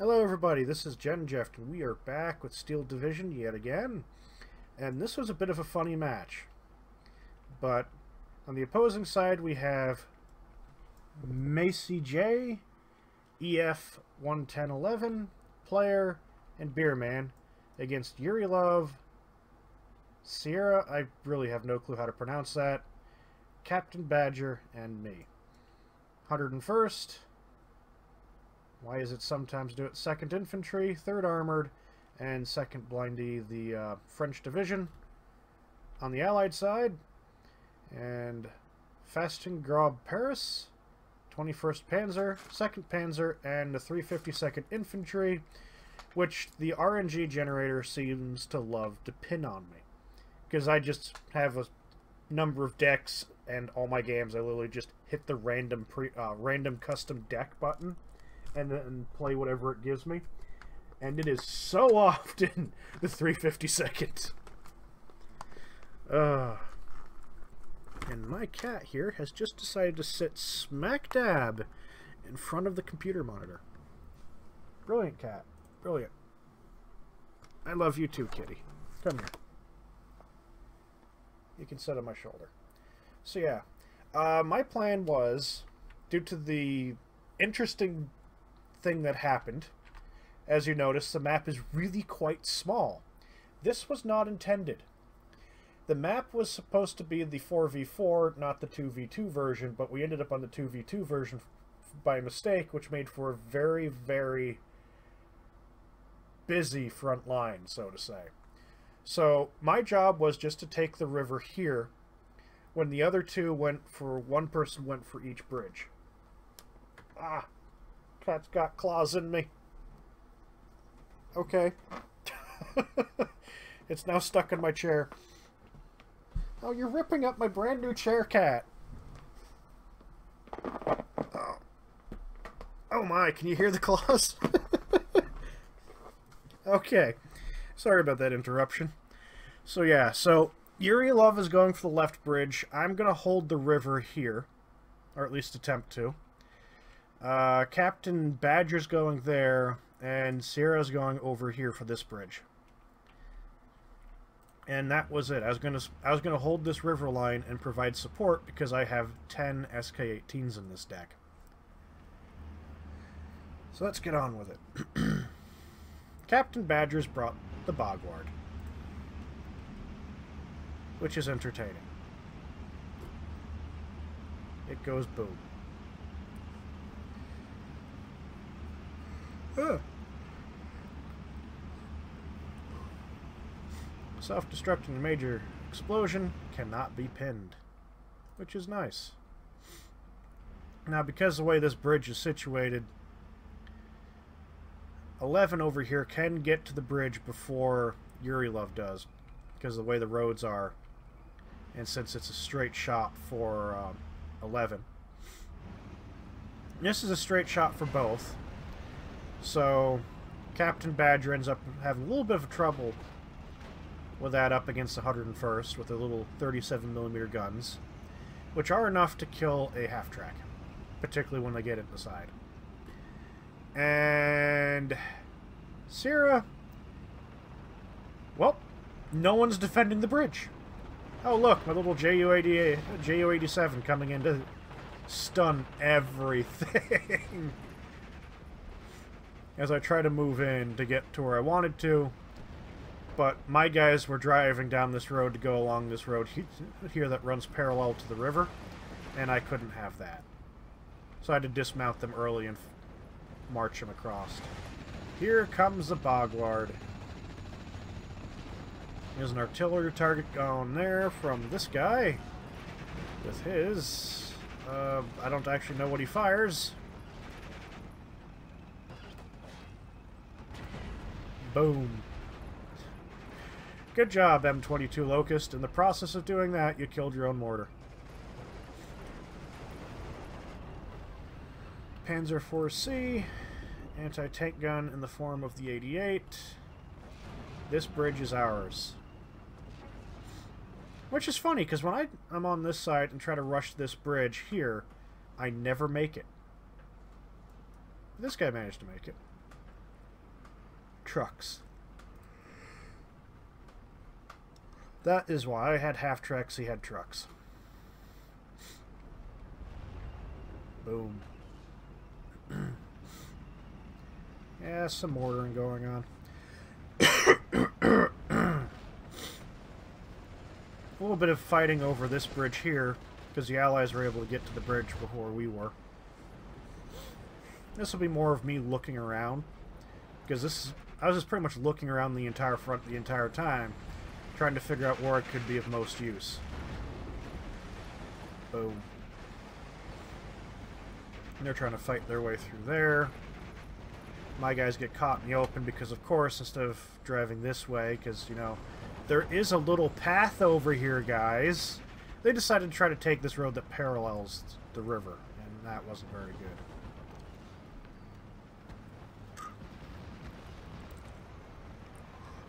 Hello everybody, this is Genjeft, and we are back with Steel Division yet again. And this was a bit of a funny match. But on the opposing side we have Macy J, EF 11011, Player, and Beerman against Yuri Love, Sierra, I really have no clue how to pronounce that, Captain Badger, and me. 101st. Why is it sometimes do it? 2nd Infantry, 3rd Armored, and 2nd Blindy, the French Division on the Allied side. And Fastingrob Paris, 21st Panzer, 2nd Panzer, and the 352nd Infantry, which the RNG generator seems to love to pin on me. Because I just have a number of decks, and all my games I literally just hit the random custom deck button and then play whatever it gives me. And it is so often the 352nd. And my cat here has just decided to sit smack dab in front of the computer monitor. Brilliant cat. Brilliant. I love you too, kitty. Come here. You can sit on my shoulder. So yeah, my plan was, due to the interesting thing that happened, as you notice, the map is really quite small. This was not intended. The map was supposed to be the 4v4, not the 2v2 version, but we ended up on the 2v2 version by mistake, which made for a very, very busy front line, so to say. So my job was just to take the river here when the other two went for, one person went for each bridge. Ah, cat's got claws in me. Okay. It's now stuck in my chair. Oh, you're ripping up my brand new chair, cat. Oh, oh my, can you hear the claws? Okay. Sorry about that interruption. So yeah, so Yuri Love is going for the left bridge. I'm going to hold the river here, or at least attempt to. Captain Badger's going there, and Sierra's going over here for this bridge. And that was it. I was gonna hold this river line and provide support because I have 10 SK-18s in this deck. So let's get on with it. Captain Badger's brought the Bogward, which is entertaining. It goes boom. Self-destructing major explosion cannot be pinned, which is nice. Now, because of the way this bridge is situated, 11 over here can get to the bridge before Yuri Love does, because of the way the roads are, and since it's a straight shot for 11. This is a straight shot for both, so Captain Badger ends up having a little bit of trouble with that up against the 101st with their little 37mm guns, which are enough to kill a half-track, particularly when they get it in the side. And Sierra, well, no one's defending the bridge. Oh look, my little JU-87 coming in to stun everything. As I try to move in to get to where I wanted to, but my guys were driving down this road to go along this road here that runs parallel to the river, and I couldn't have that. So I had to dismount them early and march them across. Here comes the Bogward. There's an artillery target going there from this guy with his... I don't actually know what he fires. Boom. Good job, M22 Locust. In the process of doing that, you killed your own mortar. Panzer IV-C, anti-tank gun in the form of the 88. This bridge is ours. Which is funny, because when I'm on this side and try to rush this bridge here, I never make it. This guy managed to make it. trucks. That is why I had half-tracks, he had trucks. Boom. Yeah, some mortaring going on. A little bit of fighting over this bridge here, because the Allies were able to get to the bridge before we were. This will be more of me looking around, because I was just pretty much looking around the entire front the entire time, trying to figure out where it could be of most use. Boom. And they're trying to fight their way through there. My guys get caught in the open because, of course, instead of driving this way, because, you know, there is a little path over here, guys. They decided to try to take this road that parallels the river, and that wasn't very good.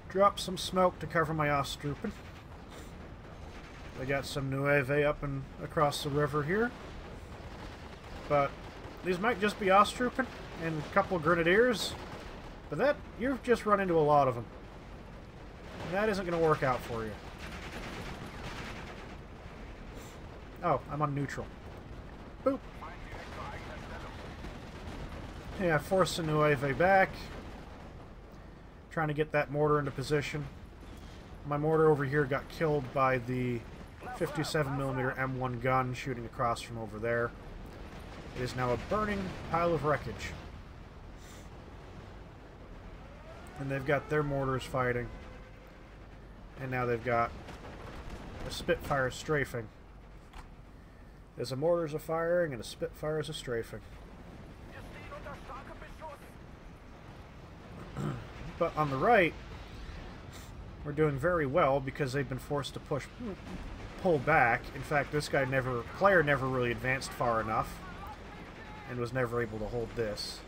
Drop some smoke to cover my Osttroopen. They got some Nueve up and across the river here. But these might just be Osttroopen and a couple of Grenadiers. But that, you've just run into a lot of them. And that isn't going to work out for you. Oh, I'm on neutral. Boop. Yeah, force the Nueve back. Trying to get that mortar into position. My mortar over here got killed by the 57mm M1 gun shooting across from over there. It is now a burning pile of wreckage. And they've got their mortars fighting. And now they've got a Spitfire strafing. There's a mortars a firing and a Spitfire is a strafing. But on the right, we're doing very well because they've been forced to pull back. In fact, this guy player never really advanced far enough and was never able to hold this.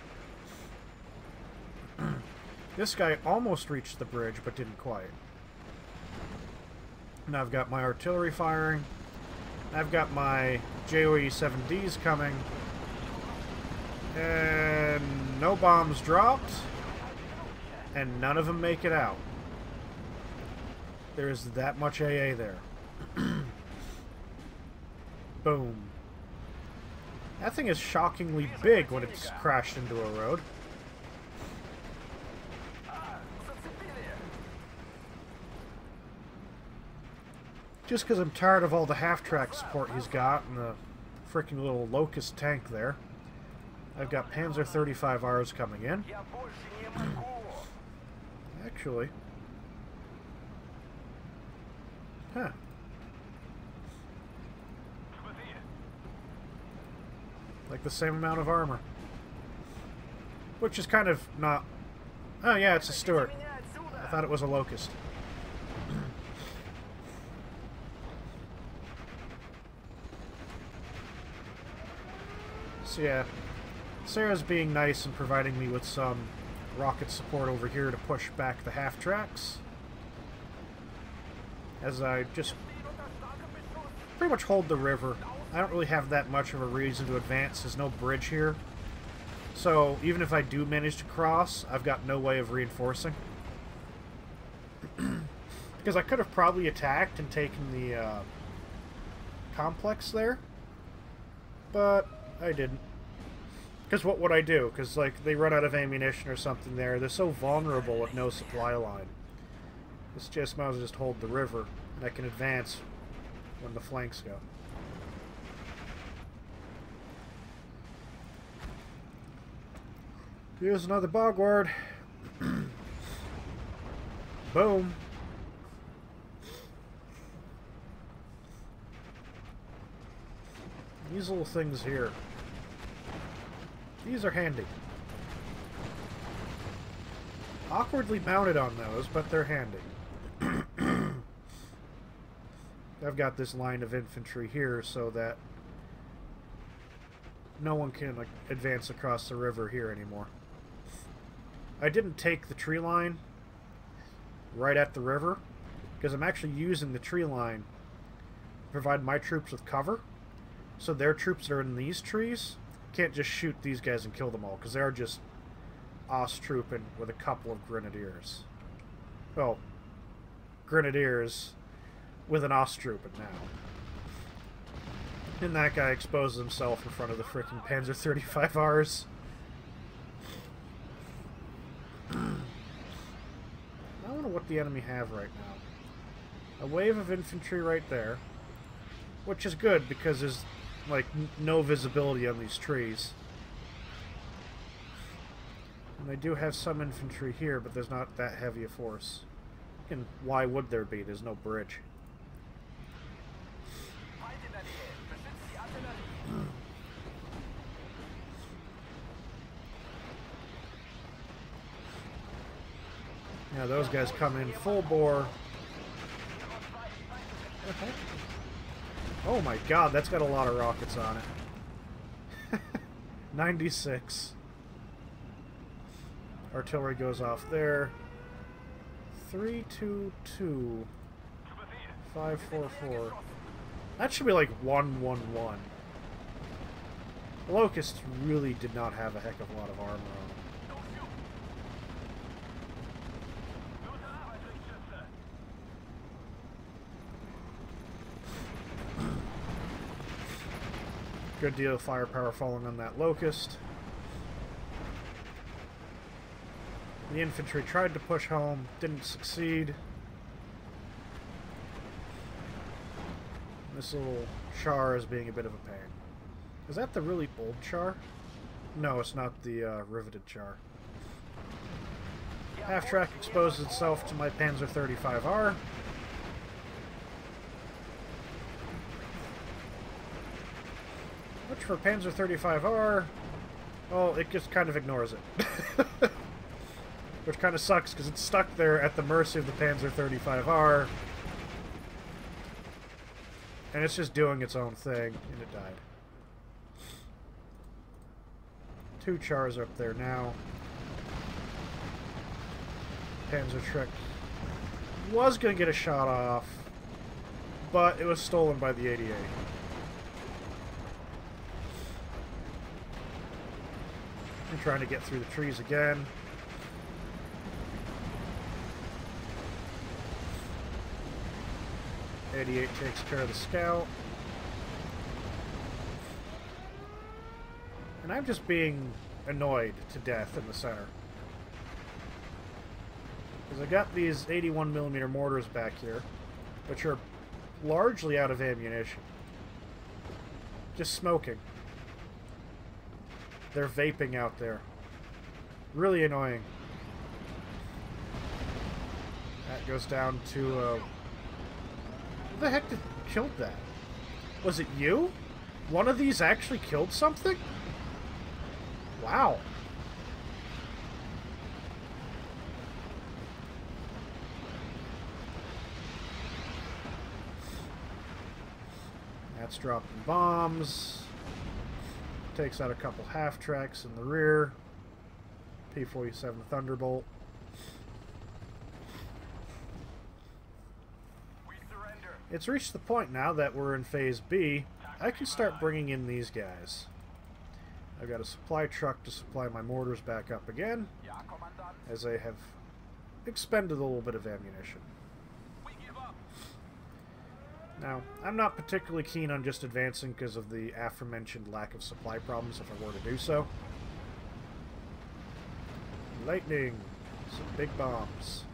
This guy almost reached the bridge, but didn't quite. Now I've got my artillery firing. I've got my JOE-7Ds coming. And no bombs dropped. And none of them make it out. There's that much AA there. Boom. That thing is shockingly big when it's crashed into a road. Just because I'm tired of all the half-track support he's got and the freaking little Locust tank there. I've got Panzer 35Rs coming in. Actually. Huh. Like the same amount of armor. Which is kind of not... Oh yeah, it's a Stuart. I thought it was a Locust. So yeah, Sarah's being nice and providing me with some rocket support over here to push back the half-tracks. As I just pretty much hold the river. I don't really have that much of a reason to advance. There's no bridge here. So even if I do manage to cross, I've got no way of reinforcing. Because I could have probably attacked and taken the complex there. But I didn't. Because what would I do? Because, like, they run out of ammunition or something there. They're so vulnerable with no supply line. This just might as well just hold the river, and I can advance when the flanks go. Here's another bog ward. Boom. These little things here. These are handy. Awkwardly mounted on those, but they're handy. I've got this line of infantry here so that no one can advance across the river here anymore. I didn't take the tree line right at the river because I'm actually using the tree line to provide my troops with cover. So their troops that are in these trees can't just shoot these guys and kill them all, because they are just Osttroppen with a couple of grenadiers. Well, grenadiers with an Osttroppen now. And that guy exposes himself in front of the frickin' Panzer 35Rs. I don't know what the enemy have right now. A wave of infantry right there. Which is good, because there's, like, no visibility on these trees. And they do have some infantry here, but there's not that heavy a force. And why would there be? There's no bridge. Yeah, those guys come in full bore. Okay. Oh my god, that's got a lot of rockets on it. 96. Artillery goes off there. 322. 544. That should be like 111. Locust really did not have a heck of a lot of armor on it. Good deal of firepower falling on that Locust. The infantry tried to push home, didn't succeed. This little char is being a bit of a pain. Is that the really old char? No, it's not the riveted char. Half-track exposes itself to my Panzer 35R. Which for Panzer 35R, well, it just kind of ignores it. Which kind of sucks, because it's stuck there at the mercy of the Panzer 35R. And it's just doing its own thing, and it died. 2 chars are up there now. Panzerschreck was going to get a shot off, but it was stolen by the 88. I'm trying to get through the trees again. '88 takes care of the scout. And I'm just being annoyed to death in the center. Because I got these 81mm mortars back here, which are largely out of ammunition. Just smoking. They're vaping out there. Really annoying. That goes down to, who the heck killed that? Was it you? One of these actually killed something? Wow. That's dropping bombs. Takes out a couple half-tracks in the rear. P-47 Thunderbolt. It's reached the point now that we're in Phase B, I can start bringing in these guys. I've got a supply truck to supply my mortars back up again, as they have expended a little bit of ammunition. Now, I'm not particularly keen on just advancing because of the aforementioned lack of supply problems if I were to do so. Lightning! Some big bombs.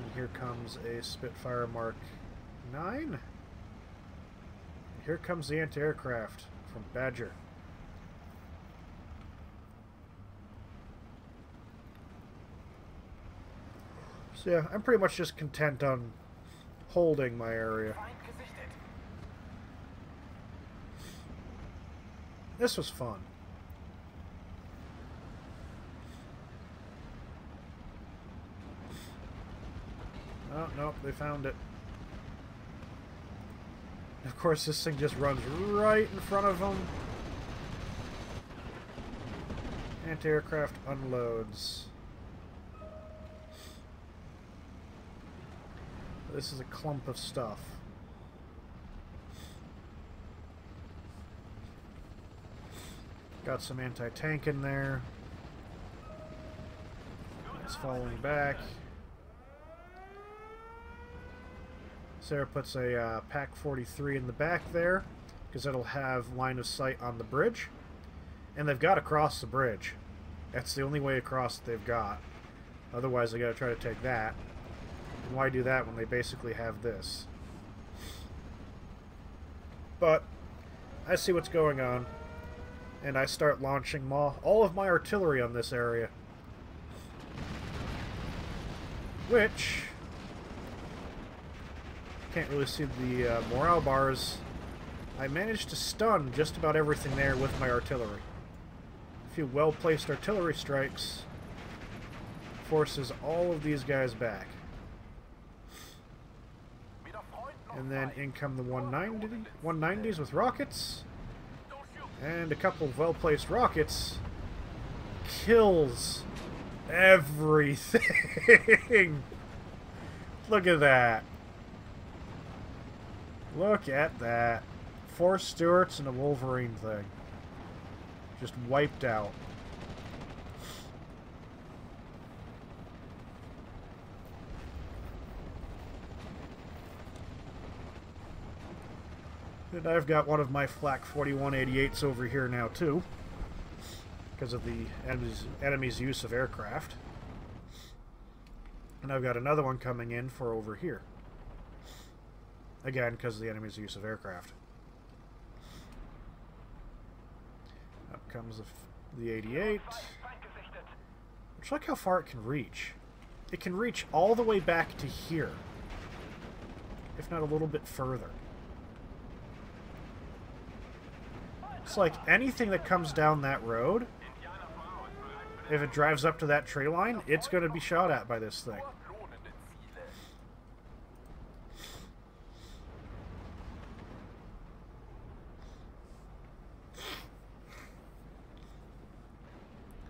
And here comes a Spitfire Mark 9. Here comes the anti-aircraft from Badger. So yeah, I'm pretty much just content on holding my area. This was fun. Oh, no, they found it. Of course, this thing just runs right in front of them. Anti-aircraft unloads. This is a clump of stuff. Got some anti-tank in there. It's falling back. Sarah puts a Pack 43 in the back there, because it'll have line of sight on the bridge. And they've got to cross the bridge. That's the only way across that they've got. Otherwise, they got to try to take that. And why do that when they basically have this? But I see what's going on, and I start launching all of my artillery on this area. Which, can't really see the morale bars. I managed to stun just about everything there with my artillery. A few well-placed artillery strikes forces all of these guys back. And then in come the 190s with rockets. And a couple of well-placed rockets kills everything. Look at that. Look at that. 4 Stuarts and a Wolverine thing. Just wiped out. And I've got one of my Flak 4188s over here now, too. Because of the enemy's use of aircraft. And I've got another one coming in for over here. Again, because of the enemy's use of aircraft. Up comes the 88. Which, look how far it can reach. It can reach all the way back to here. If not a little bit further. It's like anything that comes down that road, if it drives up to that tree line, it's going to be shot at by this thing.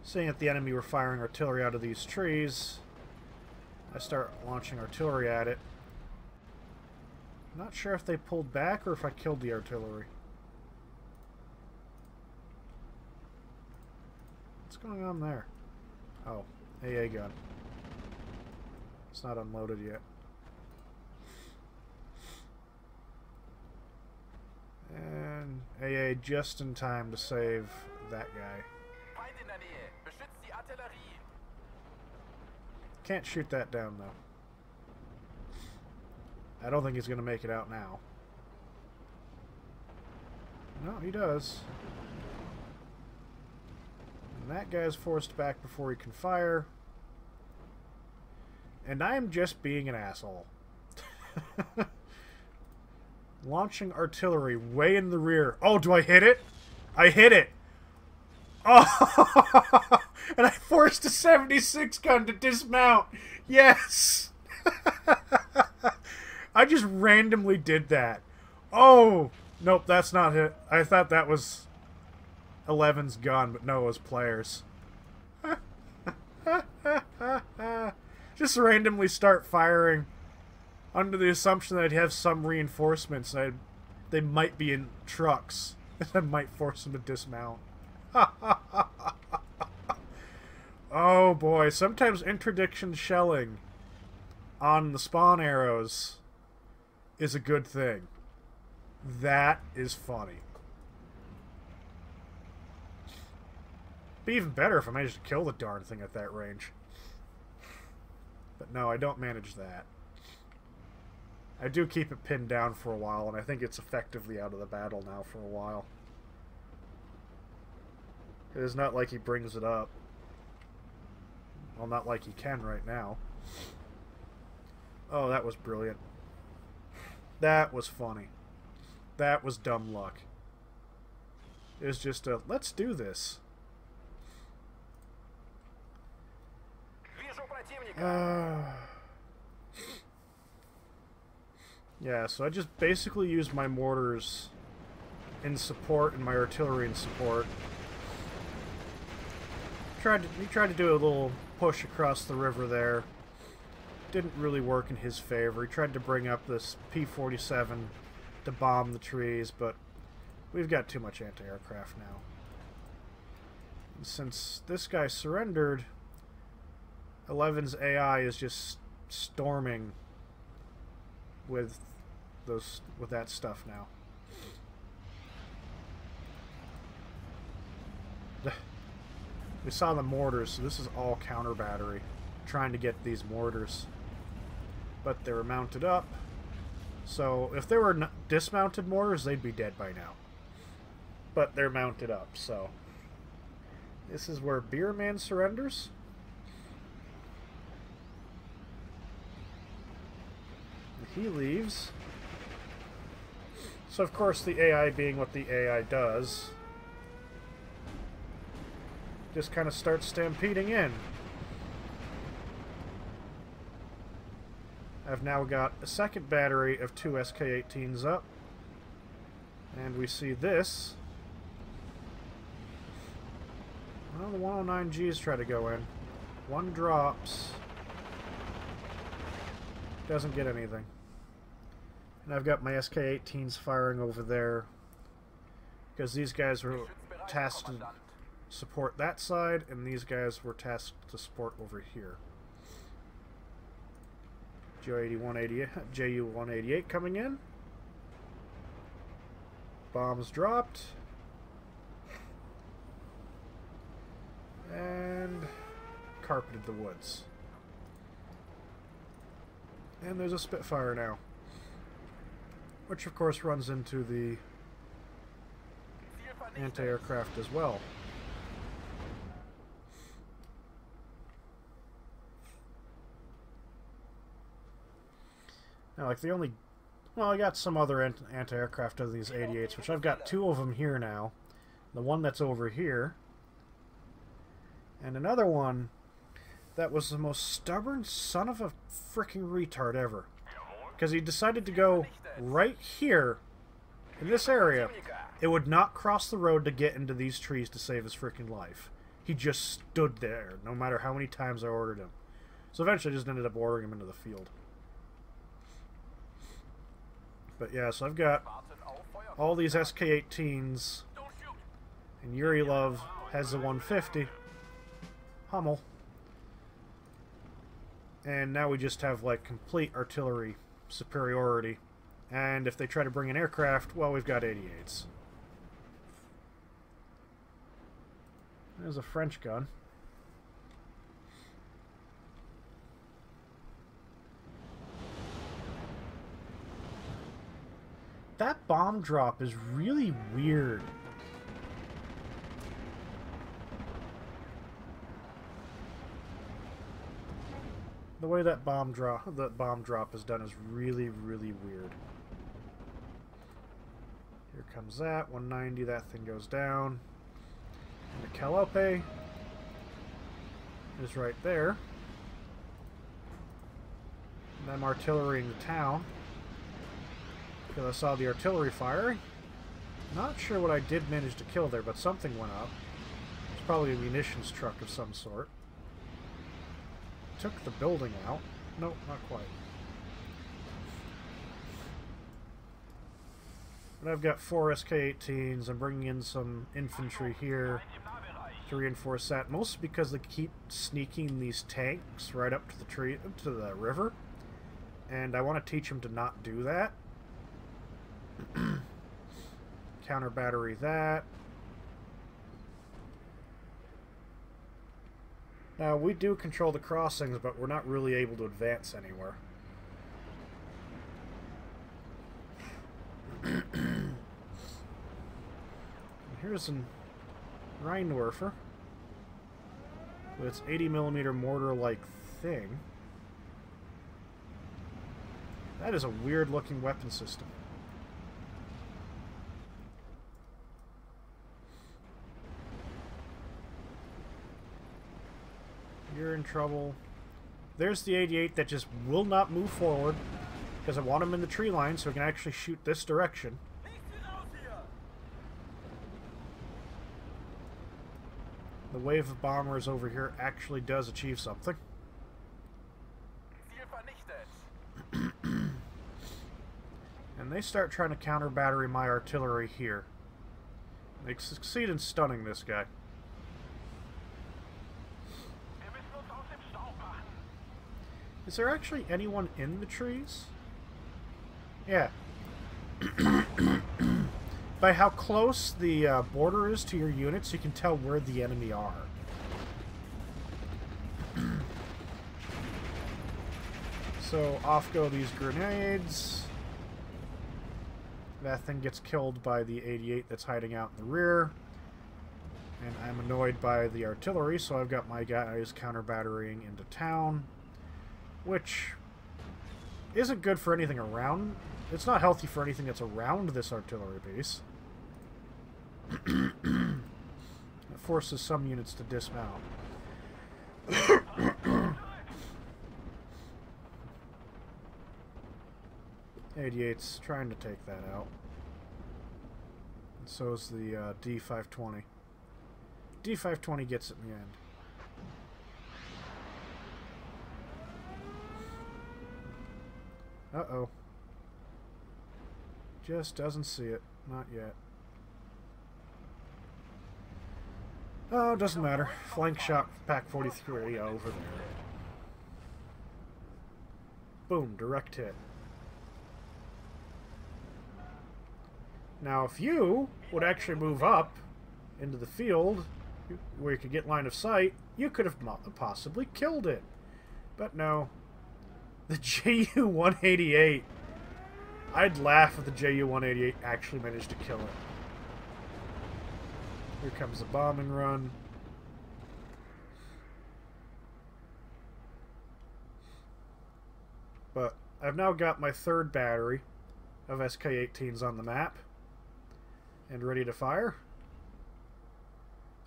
Seeing that the enemy were firing artillery out of these trees, I start launching artillery at it. I'm not sure if they pulled back or if I killed the artillery. What's going on there? Oh, AA gun. It's not unloaded yet. And AA just in time to save that guy. Can't shoot that down, though. I don't think he's going to make it out now. No, he does. And that guy's forced back before he can fire. And I am just being an asshole. Launching artillery way in the rear. Oh, do I hit it? I hit it! Oh! And I forced a 76 gun to dismount. Yes! I just randomly did that. Oh! Nope, that's not it. I thought that was 11's gun, but no, it was players. Just randomly start firing under the assumption that I'd have some reinforcements. They might be in trucks. And I might force them to dismount. Oh boy, sometimes interdiction shelling on the spawn arrows is a good thing. That is funny. Be even better if I managed to kill the darn thing at that range. But no, I don't manage that. I do keep it pinned down for a while, and I think it's effectively out of the battle now for a while. It is not like he brings it up. Well, not like he can right now. Oh, that was brilliant. That was funny. That was dumb luck. It was just a, let's do this. Yeah, so I just basically used my mortars in support and my artillery in support. He tried to do a little push across the river there. Didn't really work in his favor. He tried to bring up this P-47 to bomb the trees, but we've got too much anti-aircraft now. Since this guy surrendered, 11's AI is just storming with that stuff now. We saw the mortars, so this is all counter battery, trying to get these mortars. But they were mounted up, so if they were dismounted mortars, they'd be dead by now. But they're mounted up, so this is where Beerman surrenders. He leaves. So of course the AI, being what the AI does, just kind of starts stampeding in. I've now got a second battery of 2 SK-18s up. And we see this. Well, the 109Gs try to go in. One drops. Doesn't get anything. And I've got my SK-18s firing over there, because these guys were tasked to support that side, and these guys were tasked to support over here. JU-188 coming in. Bombs dropped. And carpeted the woods. And there's a Spitfire now, which of course runs into the anti-aircraft as well. Now, like the only... Well, I got some other anti-aircraft of these 88s, which I've got 2 of them here now. The one that's over here. And another one that was the most stubborn son of a freaking retard ever. Because he decided to go right here, in this area. It would not cross the road to get into these trees to save his freaking life. He just stood there, no matter how many times I ordered him. So eventually I just ended up ordering him into the field. But yeah, so I've got all these SK-18s, and Yurilov has the 150 Hummel. And now we just have, like, complete artillery superiority. And if they try to bring an aircraft, well, we've got 88s. There's a French gun. That bomb drop is really weird. The way that bomb drop is done is really, really weird. Here comes that 190. That thing goes down. And the Calliope is right there. And I'm artillerying the town, because I saw the artillery firing. Not sure what I did manage to kill there, but something went up. It's probably a munitions truck of some sort. Took the building out. Nope, not quite. But I've got 4 SK-18s. I'm bringing in some infantry here to reinforce that. Mostly because they keep sneaking these tanks right up to the tree, to the river. And I want to teach them to not do that. Counter battery that. Now, we do control the crossings, but we're not really able to advance anywhere. Here's a Rheinwerfer with its 80mm mortar-like thing. That is a weird-looking weapon system. You're in trouble. There's the 88 that just will not move forward, because I want him in the tree line so I can actually shoot this direction. The wave of bombers over here actually does achieve something. And they start trying to counter battery my artillery here. They succeed in stunning this guy. Is there actually anyone in the trees? Yeah. By how close the border is to your units, you can tell where the enemy are. So off go these grenades. That thing gets killed by the 88 that's hiding out in the rear. And I'm annoyed by the artillery, so I've got my guys counter-batterying into town. Which isn't good for anything around. It's not healthy for anything that's around this artillery base. It forces some units to dismount. 88's trying to take that out. And so is the D520. D520 gets it in the end. Uh-oh. Just doesn't see it. Not yet. Oh, doesn't matter. Flank shot Pack 43 over there. Boom, direct hit. Now, if you would actually move up into the field, where you could get line of sight, you could have possibly killed it. But no. The Ju-188. I'd laugh if the Ju-188 actually managed to kill it. Here comes the bombing run. But I've now got my third battery of SK-18s on the map and ready to fire.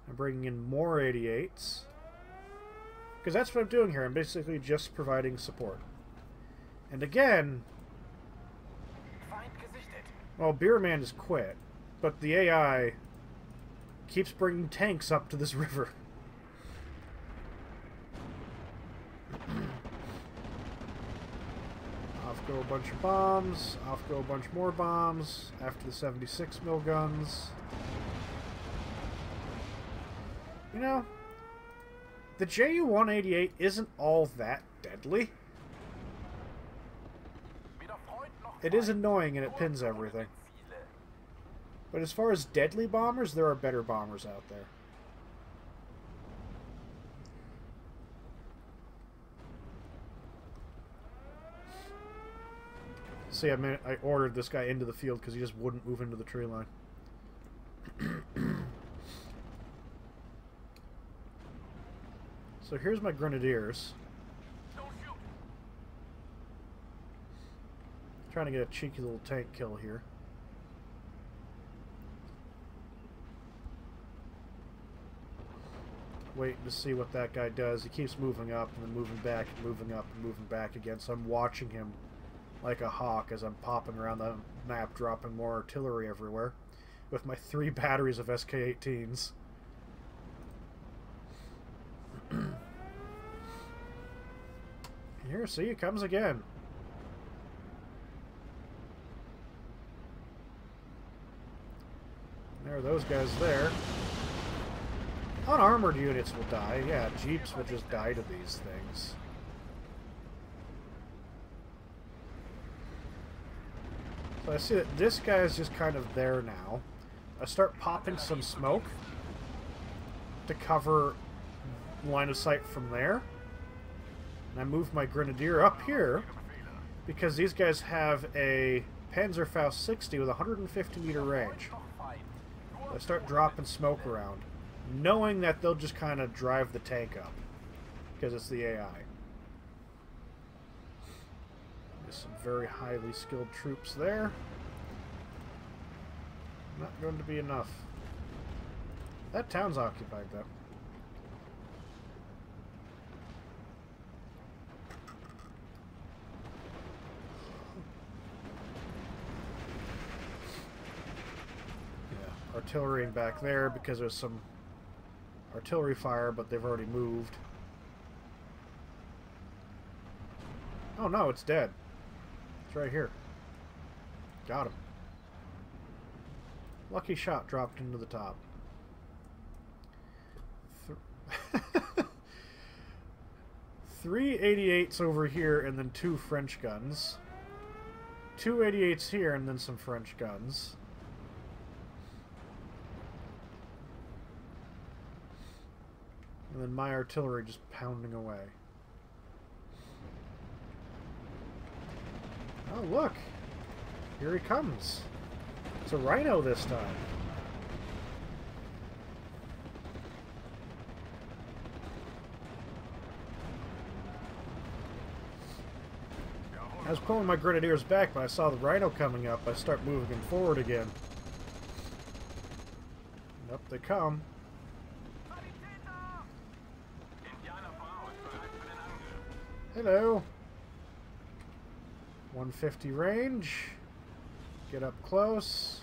I'm bringing in more 88s because that's what I'm doing here. I'm basically just providing support. And again, well, Beerman has quit, but the AI keeps bringing tanks up to this river. Off go a bunch of bombs. Off go a bunch more bombs. After the 76 mil guns. You know, the Ju-188 isn't all that deadly. It is annoying and it pins everything. But as far as deadly bombers, there are better bombers out there. See, I ordered this guy into the field because he just wouldn't move into the tree line. So here's my grenadiers. Trying to get a cheeky little tank kill here. Waiting to see what that guy does. He keeps moving up and then moving back and moving up and moving back again. So I'm watching him like a hawk as I'm popping around the map, dropping more artillery everywhere with my 3 batteries of SK-18s. Here, see, it comes again. There are those guys there. Unarmored units will die. Yeah, Jeeps will just die to these things. So I see that this guy is just kind of there now. I start popping some smoke to cover line of sight from there. And I move my Grenadier up here because these guys have a Panzerfaust 60 with 150 meter range. I start dropping smoke around, knowing that they'll just kind of drive the tank up because it's the AI. There's some very highly skilled troops there. Not going to be enough. That town's occupied, though. Artillery back there because there's some artillery fire, but they've already moved. Oh no, it's dead. It's right here. Got him. Lucky shot dropped into the top. 3 88s over here and then 2 French guns. 2 88s here and then some French guns. And then my artillery just pounding away. Oh, look! Here he comes. It's a Rhino this time. I was pulling my grenadiers back, but I saw the Rhino coming up. I start moving him forward again. And up they come. Hello. 150 range. Get up close.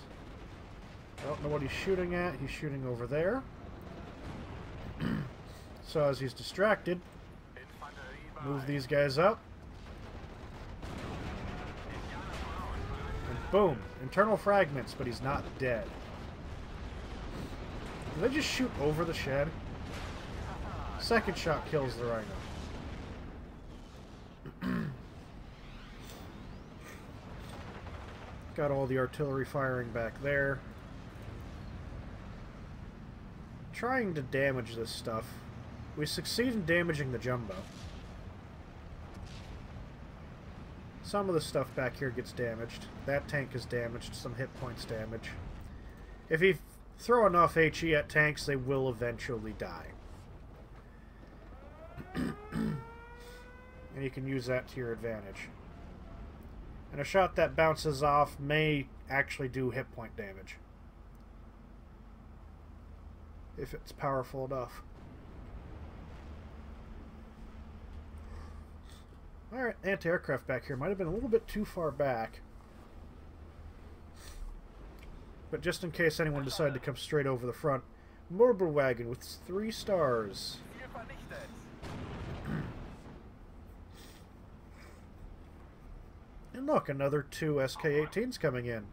I don't know what he's shooting at. He's shooting over there. So as he's distracted, move these guys up. And boom. Internal fragments, but he's not dead. Did they just shoot over the shed? Second shot kills the Rhino. Got all the artillery firing back there. Trying to damage this stuff. We succeed in damaging the Jumbo. Some of the stuff back here gets damaged. That tank is damaged, some hit points damage. If you throw enough HE at tanks, they will eventually die. And you can use that to your advantage. And a shot that bounces off may actually do hit point damage. If it's powerful enough. Alright, anti-aircraft back here. Might have been a little bit too far back. But just in case anyone decided to come straight over the front, Mobile Wagon with 3 stars. And look, another 2 SK-18s coming in.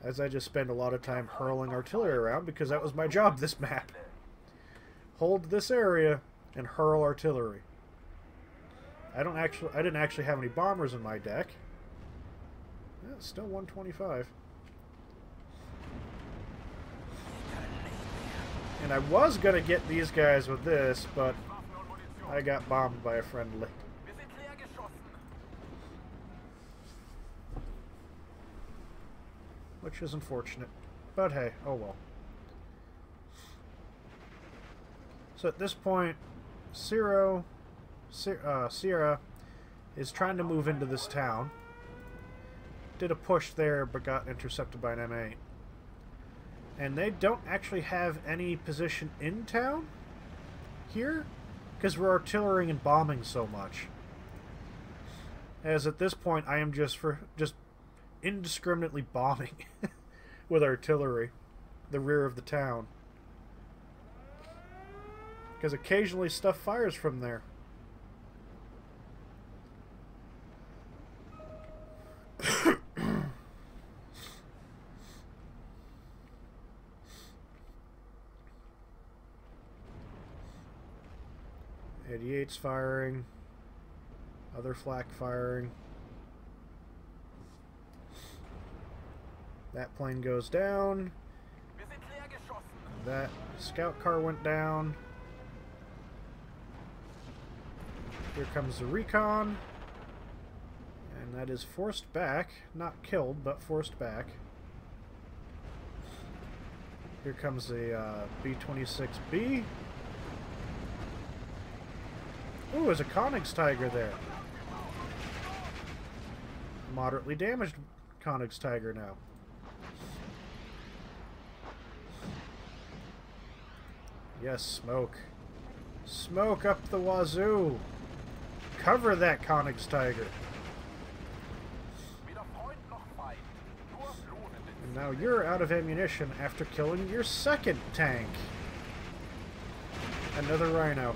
As I just spend a lot of time hurling artillery around because that was my job this map. Hold this area and hurl artillery. I didn't actually have any bombers in my deck. Yeah, still 125. And I was gonna get these guys with this, but I got bombed by a friendly. Which is unfortunate. But hey, oh well. So at this point, Sierra is trying to move into this town. Did a push there, but got intercepted by an M8. And they don't actually have any position in town here, because we're artillerying and bombing so much. As at this point, I am just indiscriminately bombing with artillery the rear of the town. Because occasionally stuff fires from there. .88's firing. Other flak firing. That plane goes down. That scout car went down. Here comes the recon. And that is forced back. Not killed, but forced back. Here comes the B-26B. Ooh, there's a Koenigsegger there. Moderately damaged Koenigsegger now. Yes, smoke. Smoke up the wazoo. Cover that Koenigsegger. And now you're out of ammunition after killing your second tank. Another Rhino.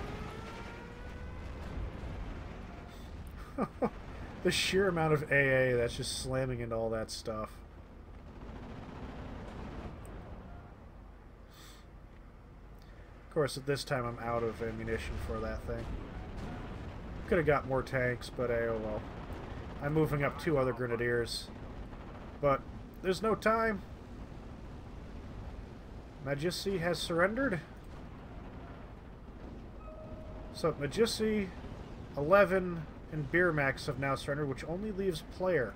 The sheer amount of AA that's just slamming into all that stuff. Of course, at this time I'm out of ammunition for that thing. Could have got more tanks, but oh well. I'm moving up 2 other grenadiers. But there's no time. Magici has surrendered. So Magici, 11, and Beermax have now surrendered, which only leaves Player.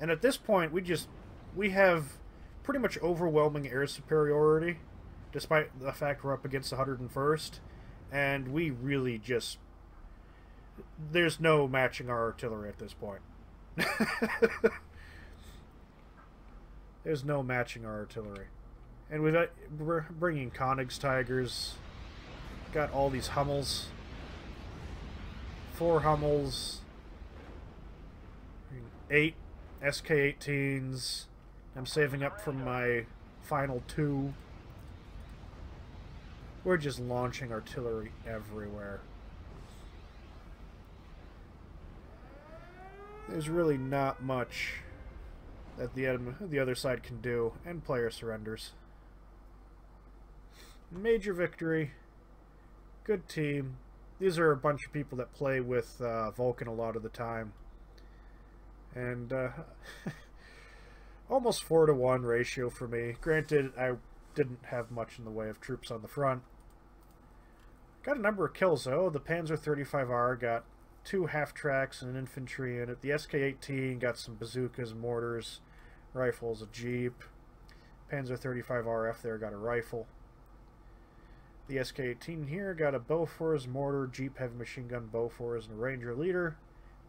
And at this point, we have pretty much overwhelming air superiority, despite the fact we're up against the 101st, and we really just... There's no matching our artillery at this point. There's no matching our artillery. And we're bringing Koenig's Tigers. Got all these Hummels. 4 Hummels. 8 SK-18s. I'm saving up from my final 2. We're just launching artillery everywhere. There's really not much that the other side can do, and Player surrenders. Major victory. Good team. These are a bunch of people that play with Vulcan a lot of the time. And almost 4-to-1 ratio for me. Granted, I didn't have much in the way of troops on the front. Got a number of kills though. The Panzer 35R got 2 half-tracks and an infantry in it. The SK-18 got some bazookas, mortars, rifles, a jeep. Panzer 35RF there got a rifle. The SK-18 here got a Bofors, mortar, jeep heavy machine gun, Bofors, and a Ranger leader.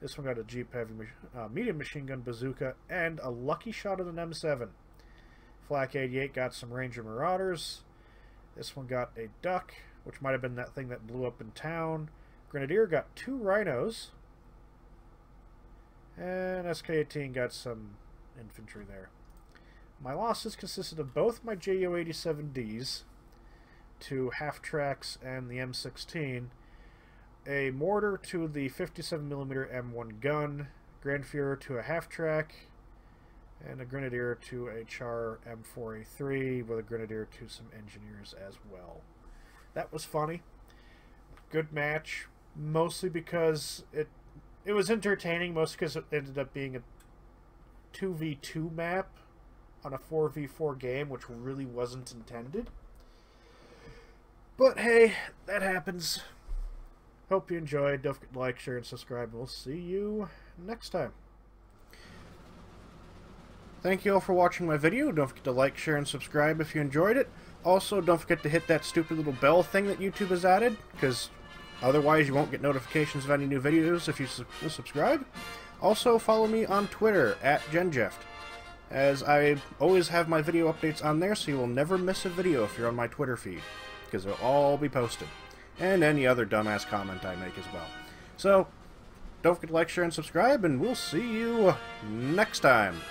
This one got a jeep heavy medium machine gun, bazooka, and a lucky shot at an M7. Flak 88 got some Ranger Marauders. This one got a duck, which might have been that thing that blew up in town. Grenadier got 2 rhinos. And SK-18 got some infantry there. My losses consisted of both my JU-87Ds, 2 half-tracks and the M16, a mortar to the 57mm M1 gun, Grand Fuhrer to a half-track, and a Grenadier to a Char M4A3 with a Grenadier to some engineers as well. That was funny. Good match, mostly because it was entertaining, mostly because it ended up being a 2v2 map on a 4v4 game, which really wasn't intended. But hey, that happens. Hope you enjoyed. Don't forget to like, share, and subscribe. We'll see you next time. Thank you all for watching my video. Don't forget to like, share, and subscribe if you enjoyed it. Also, don't forget to hit that stupid little bell thing that YouTube has added, because otherwise you won't get notifications of any new videos if you subscribe. Also, follow me on Twitter, @GenJeft, as I always have my video updates on there, so you will never miss a video if you're on my Twitter feed, because they'll all be posted. And any other dumbass comment I make as well. So, don't forget to like, share, and subscribe, and we'll see you next time.